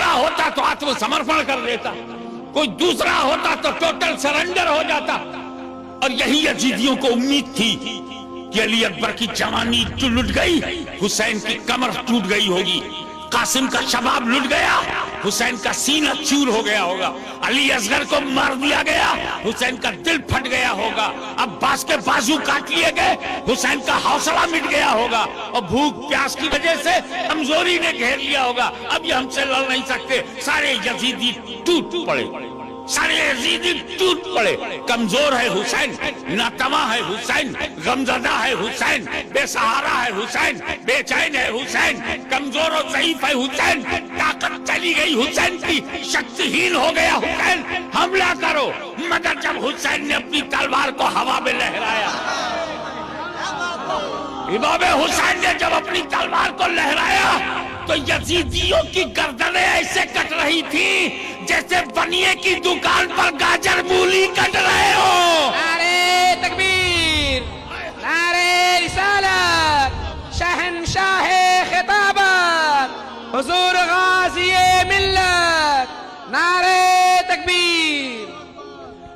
दूसरा होता तो आत्मसमर्पण कर देता, कोई दूसरा होता तो टोटल सरेंडर हो जाता। और यही यजीदियों को उम्मीद थी कि अली अकबर की जवानी तो लुट गई, हुसैन की कमर टूट गई होगी, कासिम का शबाब लुट गया, हुसैन का सीना चूर हो गया होगा, अली असगर को मार दिया गया, हुसैन का दिल फट गया होगा, अब्बास के बाजू काट लिए गए, हुसैन का हौसला मिट गया होगा, और भूख प्यास की वजह से कमजोरी ने घेर लिया होगा। अब ये हमसे लड़ नहीं सकते। सारे यजीदी टूट पड़े, सारे यजीदी टूट पड़े। कमजोर है हुसैन, नातवा है हुसैन, गमजदा है हुसैन, बेसहारा है हुसैन, बेचैन है हुसैन, कमजोर और ज़ईफ है हुसैन, ताकत चली गई हुसैन की, शक्तिहीन हो गया हुसैन, हमला करो। मगर जब हुसैन ने अपनी तलवार को हवा में लहराया, इमाम हुसैन ने जब अपनी तलवार को लहराया तो यजीदियों की गर्दनें ऐसे कट रही थी जैसे बनिए की दुकान पर गाजर मूली कट रहे हो। नारे तकबीर, नारे रिसालत, शहंशाहे खिताबत, हुजूर गाज़िए मिल्लत, नारे तकबीर।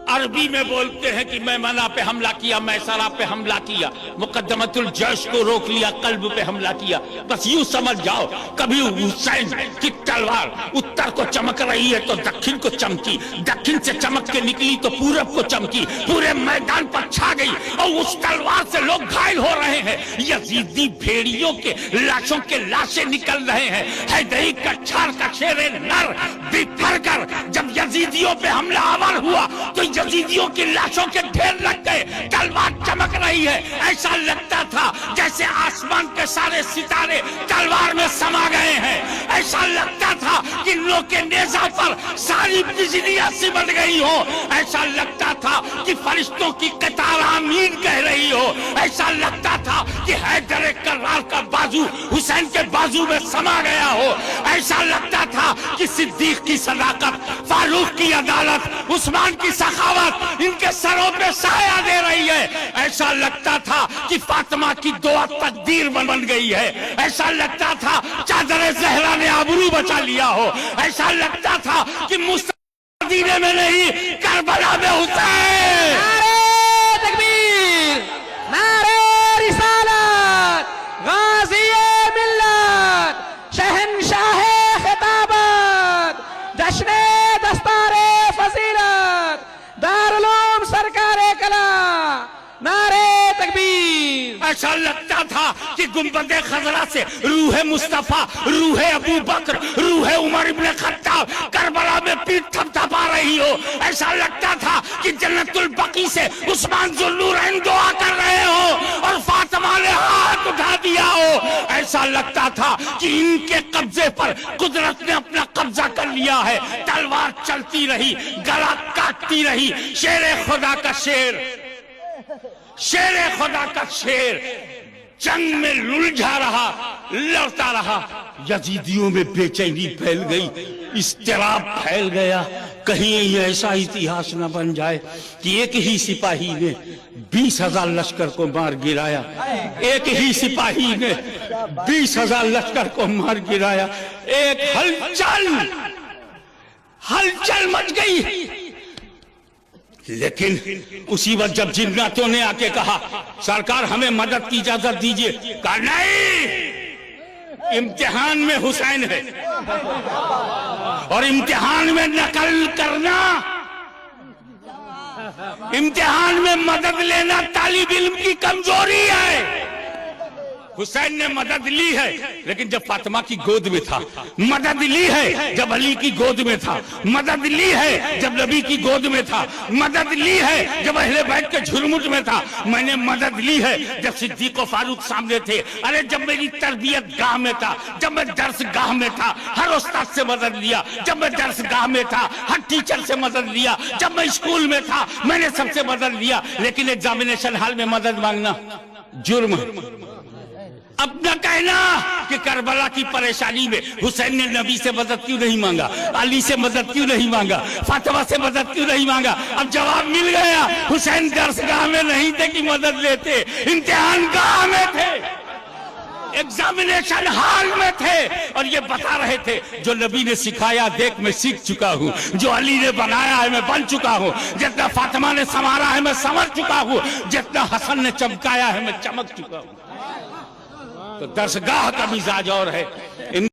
अरबी में बोलते हैं कि मैमना पे हमला किया, मैसरा पे हमला किया, मुकद्दमतुल जैश को रोक लिया, कल्ब पे हमला किया। बस यूं समझ जाओ, कभी हुसैन की तलवार उत्तर को चमक रही है तो दक्षिण को चमकी, दक्षिण से चमक के निकली तो पूरब को चमकी, पूरे मैदान पर छा गई और उस तलवार से लोग घायल हो रहे हैं। यजीदी भेड़ियों के लाशों के लाशें निकल रहे हैं। हैदरी कच्छार का शेरे नर बिफर कर जब यजीदियों पे हमला आवर हुआ तो यजीदियों की लाशों के ढेर लग गए, तलवार चमक रही है। ऐसा लगता था जैसे आसमान के सारे सितारे तलवार में समा गए हैं। ऐसा लगता था कि लोगों के नेज़ा पर सारी बिजलियां सिमट गई हो। ऐसा लगता था कि फरिश्तों की कतार आमीन कह रही हो। ऐसा लगता था कि हैदर कर्रार का बाजू हुसैन के बाजू में समा गया हो। ऐसा लगता था कि सिद्दीक की सदाकत, फारूक की अदालत, उस्मान की सखावत इनके सरों पे साया दे रही है। ऐसा लगता था कि फातिमा की दुआ तकदीर बन गई है। ऐसा लगता था चादर ज़हरा ने आबरू बचा लिया हो। ऐसा लगता था कि मदीने में नहीं करबला में हुसैन। नारे तकबीर, नारे रिसालत, गाज़िए मिल्लत, शहंशाहे खिताबत, जश्ने दस्तारे फजीलत, दारुल उलूम सरकारे कला, नारे तकबीर। ऐसा लगता था कि गुंबदे खजरा से रूह मुस्तफा, रूह अबू बकर, रूह उमर इब्ने खत्ताब करबला में पीठ थपथपा रही हो। ऐसा लगता था कि जन्नतुल बकी से उस्मान ज़ुन्नूरैन दुआ कर रहे हो और फातिमा ने हाथ उठा दिया हो। ऐसा लगता था कि इनके कब्जे पर कुदरत ने अपना कब्जा कर लिया है। तलवार चलती रही, गला काटती रही। शेर खुदा का शेर, शेर खुदा का शेर जंग में लुलझा रहा, लड़ता रहा। यजीदियों में बेचैनी फैल गई, इस्तिराब फैल गया। कहीं ऐसा इतिहास न बन जाए कि एक ही सिपाही ने 20,000 लश्कर को मार गिराया, एक ही सिपाही ने 20,000 लश्कर को मार गिराया। एक हलचल मच गई। लेकिन उसी वक्त जब जिन्नातों ने आके कहा सरकार हमें मदद की इजाजत दीजिए, कहा नहीं, इम्तिहान में हुसैन है और इम्तिहान में नकल करना, इम्तिहान में मदद लेना तालिब इल्म की कमजोरी है। हुसैन ने मदद ली है लेकिन जब फातिमा की गोद में था, मदद ली है जब अली की गोद में था, मदद ली है जब नबी की गोद में था, मदद ली है जब अहले बैत के झुरमुट में था, मैंने मदद ली है जब सिद्दीक और फारूक सामने थे। अरे जब मेरी तरबियत गाह में था, जब मैं दर्स गाह में था, हर उस्ताद से मदद लिया। जब मैं दर्स गाह में था, हर टीचर से मदद लिया। जब मैं स्कूल में था, मैंने सबसे मदद लिया। लेकिन एग्जामिनेशन हॉल में मदद मांगना जुर्म। अब न कहना कि करबला की परेशानी में हुसैन ने नबी से मदद क्यों नहीं मांगा, अली से मदद क्यों नहीं मांगा, फातिमा से मदद क्यों नहीं मांगा। अब जवाब मिल गया, हुसैन दरसगाह में नहीं थे कि मदद लेते, इम्तिहान गाह में थे। एग्जामिनेशन हॉल में थे और ये बता रहे थे जो नबी ने सिखाया देख मैं सीख चुका हूँ, जो अली ने बनाया है मैं बन चुका हूँ, जितना फातिमा ने संवारा है मैं संवर चुका हूँ, जितना हसन ने चमकाया है मैं चमक चुका हूँ। तो दरसगाह का मिजाज और है।